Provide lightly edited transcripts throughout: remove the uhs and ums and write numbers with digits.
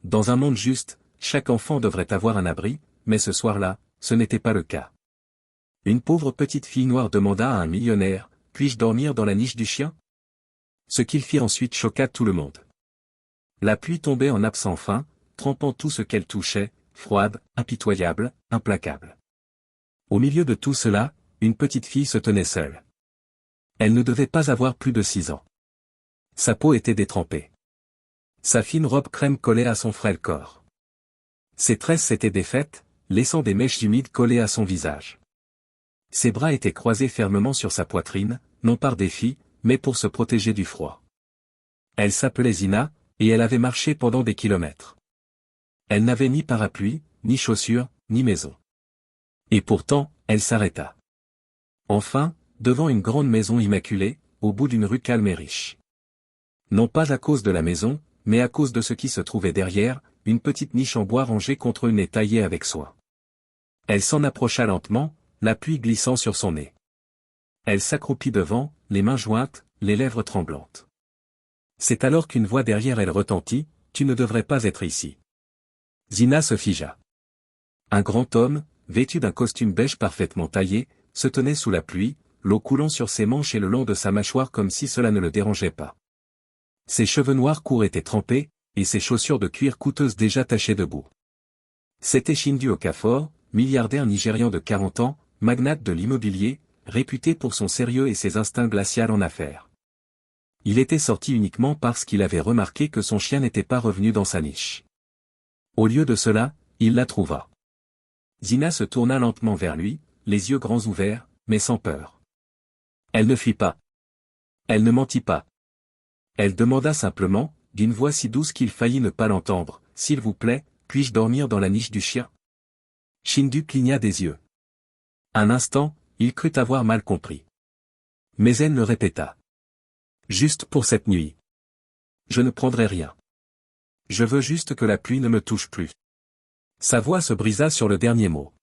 Dans un monde juste, chaque enfant devrait avoir un abri, mais ce soir-là, ce n'était pas le cas. Une pauvre petite fille noire demanda à un millionnaire, « Puis-je dormir dans la niche du chien ?» Ce qu'il fit ensuite choqua tout le monde. La pluie tombait en nappes sans fin, trempant tout ce qu'elle touchait, froide, impitoyable, implacable. Au milieu de tout cela, une petite fille se tenait seule. Elle ne devait pas avoir plus de 6 ans. Sa peau était détrempée. Sa fine robe crème collait à son frêle corps. Ses tresses s'étaient défaites, laissant des mèches humides collées à son visage. Ses bras étaient croisés fermement sur sa poitrine, non par défi, mais pour se protéger du froid. Elle s'appelait Zina, et elle avait marché pendant des kilomètres. Elle n'avait ni parapluie, ni chaussures, ni maison. Et pourtant, elle s'arrêta. Enfin, devant une grande maison immaculée, au bout d'une rue calme et riche. Non pas à cause de la maison, mais à cause de ce qui se trouvait derrière, une petite niche en bois rangée contre une et taillée avec soin. Elle s'en approcha lentement, la pluie glissant sur son nez. Elle s'accroupit devant, les mains jointes, les lèvres tremblantes. C'est alors qu'une voix derrière elle retentit, « Tu ne devrais pas être ici. » Zina se figea. Un grand homme, vêtu d'un costume beige parfaitement taillé, se tenait sous la pluie, l'eau coulant sur ses manches et le long de sa mâchoire comme si cela ne le dérangeait pas. Ses cheveux noirs courts étaient trempés, et ses chaussures de cuir coûteuses déjà tachées de boue. C'était Shindu Okafor, milliardaire nigérian de 40 ans, magnate de l'immobilier, réputé pour son sérieux et ses instincts glaciaux en affaires. Il était sorti uniquement parce qu'il avait remarqué que son chien n'était pas revenu dans sa niche. Au lieu de cela, il la trouva. Zina se tourna lentement vers lui, les yeux grands ouverts, mais sans peur. Elle ne fuit pas. Elle ne mentit pas. Elle demanda simplement, d'une voix si douce qu'il faillit ne pas l'entendre, « S'il vous plaît, puis-je dormir dans la niche du chien ?» Shindu cligna des yeux. Un instant, il crut avoir mal compris. Mais elle le répéta. « Juste pour cette nuit. Je ne prendrai rien. Je veux juste que la pluie ne me touche plus. » Sa voix se brisa sur le dernier mot.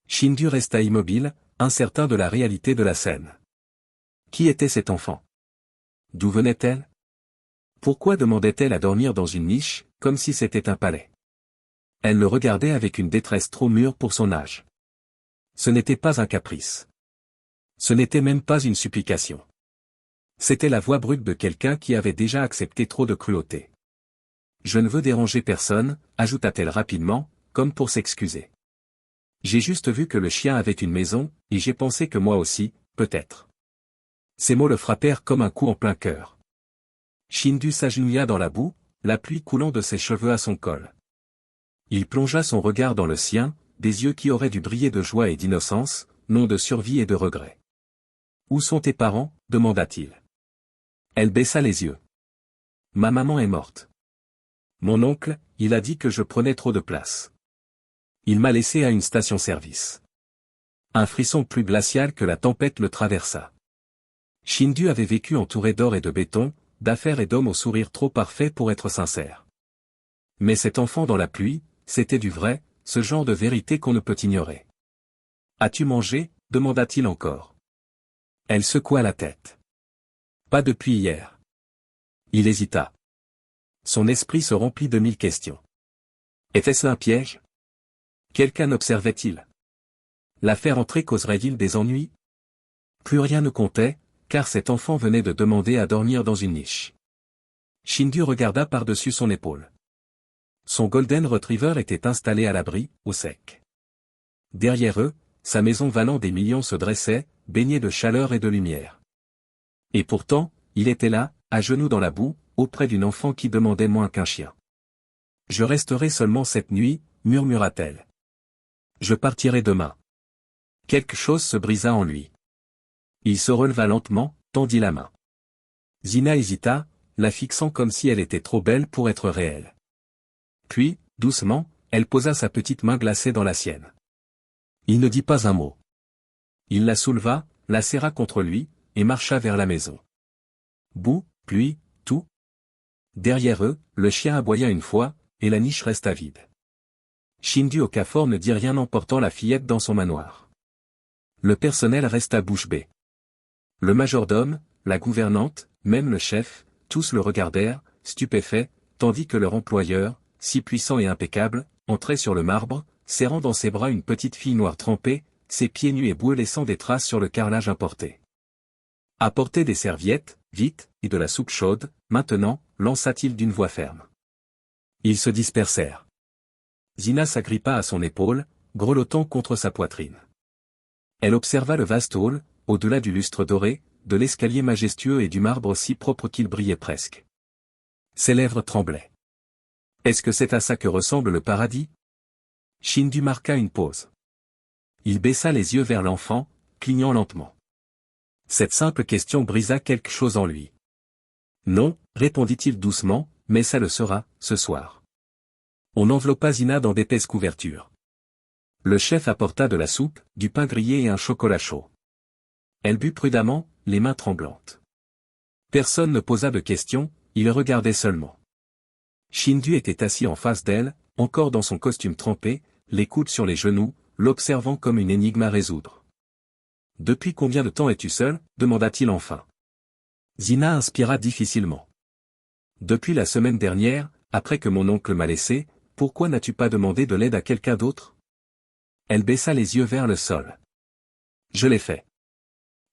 Shindu resta immobile, incertain de la réalité de la scène. Qui était cet enfant? D'où venait-elle? Pourquoi demandait-elle à dormir dans une niche, comme si c'était un palais? Elle le regardait avec une détresse trop mûre pour son âge. Ce n'était pas un caprice. Ce n'était même pas une supplication. C'était la voix brute de quelqu'un qui avait déjà accepté trop de cruauté. « Je ne veux déranger personne », ajouta-t-elle rapidement, comme pour s'excuser. « J'ai juste vu que le chien avait une maison, et j'ai pensé que moi aussi, peut-être. » Ces mots le frappèrent comme un coup en plein cœur. Shindu s'agenouilla dans la boue, la pluie coulant de ses cheveux à son col. Il plongea son regard dans le sien, des yeux qui auraient dû briller de joie et d'innocence, non de survie et de regret. « Où sont tes parents ?» demanda-t-il. Elle baissa les yeux. « Ma maman est morte. Mon oncle, il a dit que je prenais trop de place. Il m'a laissé à une station-service. » Un frisson plus glacial que la tempête le traversa. Shindu avait vécu entouré d'or et de béton, d'affaires et d'hommes au sourire trop parfait pour être sincère. Mais cet enfant dans la pluie, c'était du vrai, ce genre de vérité qu'on ne peut ignorer. « As-tu mangé ?» demanda-t-il encore. Elle secoua la tête. « Pas depuis hier. » Il hésita. Son esprit se remplit de 1000 questions. Était-ce un piège? Quelqu'un observait-il? L'affaire entrée causerait-il des ennuis? Plus rien ne comptait, car cet enfant venait de demander à dormir dans une niche. Shindu regarda par-dessus son épaule. Son Golden Retriever était installé à l'abri, au sec. Derrière eux, sa maison valant des millions se dressait, baignée de chaleur et de lumière. Et pourtant, il était là, à genoux dans la boue, auprès d'une enfant qui demandait moins qu'un chien. « Je resterai seulement cette nuit », murmura-t-elle. « Je partirai demain. » Quelque chose se brisa en lui. Il se releva lentement, tendit la main. Zina hésita, la fixant comme si elle était trop belle pour être réelle. Puis, doucement, elle posa sa petite main glacée dans la sienne. Il ne dit pas un mot. Il la souleva, la serra contre lui, et marcha vers la maison. Boue, pluie, tout. Derrière eux, le chien aboya une fois, et la niche resta vide. Shindu Okafor ne dit rien en portant la fillette dans son manoir. Le personnel resta bouche bée. Le majordome, la gouvernante, même le chef, tous le regardèrent, stupéfaits, tandis que leur employeur, si puissant et impeccable, entrait sur le marbre, serrant dans ses bras une petite fille noire trempée, ses pieds nus et boueux laissant des traces sur le carrelage importé. Apportez des serviettes, vite, et de la soupe chaude, maintenant, lança-t-il d'une voix ferme. Ils se dispersèrent. Zina s'agrippa à son épaule, grelottant contre sa poitrine. Elle observa le vaste hall, au-delà du lustre doré, de l'escalier majestueux et du marbre si propre qu'il brillait presque. Ses lèvres tremblaient. Est-ce que c'est à ça que ressemble le paradis? Shindu marqua une pause. Il baissa les yeux vers l'enfant, clignant lentement. Cette simple question brisa quelque chose en lui. Non, répondit-il doucement, mais ça le sera, ce soir. On enveloppa Zina dans d'épaisses couvertures. Le chef apporta de la soupe, du pain grillé et un chocolat chaud. Elle but prudemment, les mains tremblantes. Personne ne posa de questions, il regardait seulement. Shindu était assis en face d'elle, encore dans son costume trempé, les coudes sur les genoux, l'observant comme une énigme à résoudre. « Depuis combien de temps es-tu seul ?» demanda-t-il enfin. Zina inspira difficilement. « Depuis la semaine dernière, après que mon oncle m'a laissé, pourquoi n'as-tu pas demandé de l'aide à quelqu'un d'autre ?» Elle baissa les yeux vers le sol. « Je l'ai fait.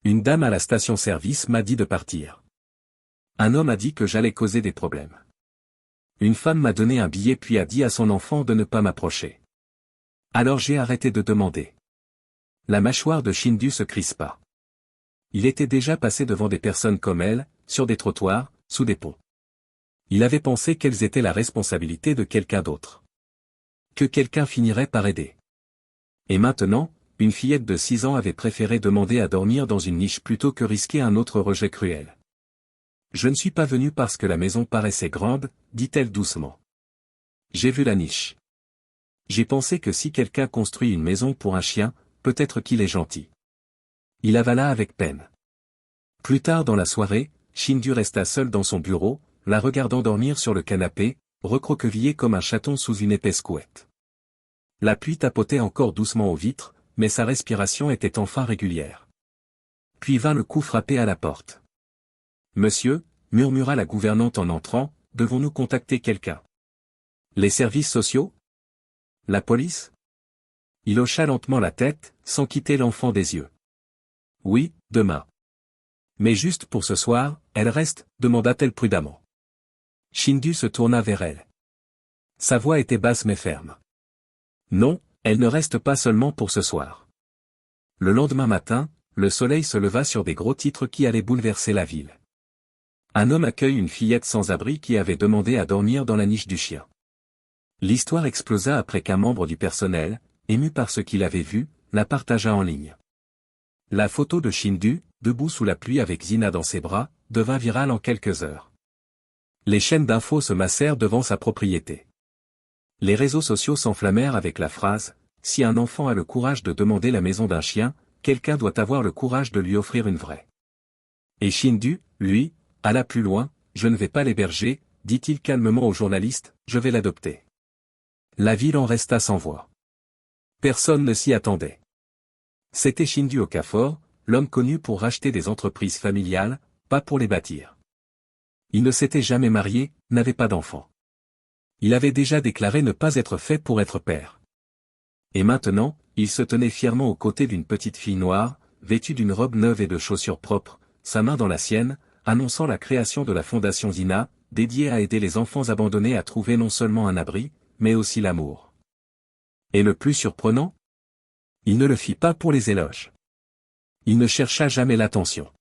Une dame à la station-service m'a dit de partir. Un homme a dit que j'allais causer des problèmes. Une femme m'a donné un billet puis a dit à son enfant de ne pas m'approcher. Alors j'ai arrêté de demander. » La mâchoire de Shindu se crispa. Il était déjà passé devant des personnes comme elle, sur des trottoirs, sous des ponts. Il avait pensé qu'elles étaient la responsabilité de quelqu'un d'autre. Que quelqu'un finirait par aider. Et maintenant, une fillette de 6 ans avait préféré demander à dormir dans une niche plutôt que risquer un autre rejet cruel. « Je ne suis pas venue parce que la maison paraissait grande, dit-elle doucement. J'ai vu la niche. J'ai pensé que si quelqu'un construit une maison pour un chien, peut-être qu'il est gentil. » Il avala avec peine. Plus tard dans la soirée, Shindu resta seul dans son bureau, la regardant dormir sur le canapé, recroquevillé comme un chaton sous une épaisse couette. La pluie tapotait encore doucement aux vitres, mais sa respiration était enfin régulière. Puis vint le coup frappé à la porte. « Monsieur, » murmura la gouvernante en entrant, « devons-nous contacter quelqu'un? Les services sociaux? La police? » Il hocha lentement la tête, sans quitter l'enfant des yeux. « Oui, demain. »« Mais juste pour ce soir, elle reste ?» demanda-t-elle prudemment. Shindu se tourna vers elle. Sa voix était basse mais ferme. « Non, elle ne reste pas seulement pour ce soir. » Le lendemain matin, le soleil se leva sur des gros titres qui allaient bouleverser la ville. Un homme accueille une fillette sans abri qui avait demandé à dormir dans la niche du chien. L'histoire explosa après qu'un membre du personnel, ému par ce qu'il avait vu, la partagea en ligne. La photo de Shindu, debout sous la pluie avec Zina dans ses bras, devint virale en quelques heures. Les chaînes d'infos se massèrent devant sa propriété. Les réseaux sociaux s'enflammèrent avec la phrase « Si un enfant a le courage de demander la maison d'un chien, quelqu'un doit avoir le courage de lui offrir une vraie. » Et Shindu, lui, alla plus loin, « Je ne vais pas l'héberger, dit-il calmement au journaliste, je vais l'adopter. » La ville en resta sans voix. Personne ne s'y attendait. C'était Shindu Okafor, l'homme connu pour racheter des entreprises familiales, pas pour les bâtir. Il ne s'était jamais marié, n'avait pas d'enfant. Il avait déjà déclaré ne pas être fait pour être père. Et maintenant, il se tenait fièrement aux côtés d'une petite fille noire, vêtue d'une robe neuve et de chaussures propres, sa main dans la sienne, annonçant la création de la Fondation Zina, dédiée à aider les enfants abandonnés à trouver non seulement un abri, mais aussi l'amour. Et le plus surprenant? Il ne le fit pas pour les éloges. Il ne chercha jamais l'attention.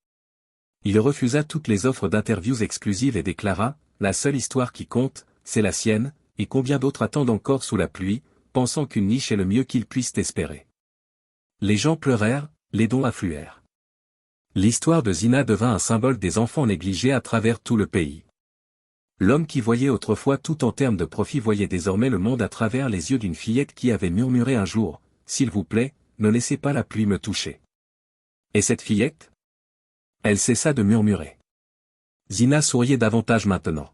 Il refusa toutes les offres d'interviews exclusives et déclara, la seule histoire qui compte, c'est la sienne, et combien d'autres attendent encore sous la pluie, pensant qu'une niche est le mieux qu'ils puissent espérer. Les gens pleurèrent, les dons affluèrent. L'histoire de Zina devint un symbole des enfants négligés à travers tout le pays. L'homme qui voyait autrefois tout en termes de profit voyait désormais le monde à travers les yeux d'une fillette qui avait murmuré un jour, « S'il vous plaît, ne laissez pas la pluie me toucher. » Et cette fillette? Elle cessa de murmurer. Zina souriait davantage maintenant.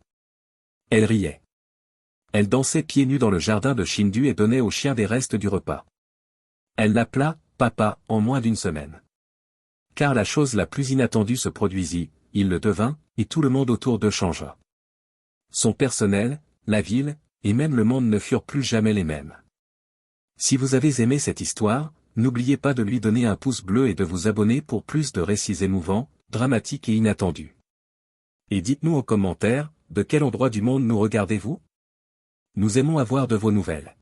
Elle riait. Elle dansait pieds nus dans le jardin de Shindu et donnait au chien des restes du repas. Elle l'appela « Papa » en moins d'une semaine. Car la chose la plus inattendue se produisit, il le devint, et tout le monde autour d'eux changea. Son personnel, la ville, et même le monde ne furent plus jamais les mêmes. Si vous avez aimé cette histoire, n'oubliez pas de lui donner un pouce bleu et de vous abonner pour plus de récits émouvants, dramatiques et inattendus. Et dites-nous en commentaire, de quel endroit du monde nous regardez-vous? Nous aimons avoir de vos nouvelles.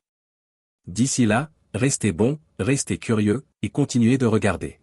D'ici là, restez bons, restez curieux, et continuez de regarder.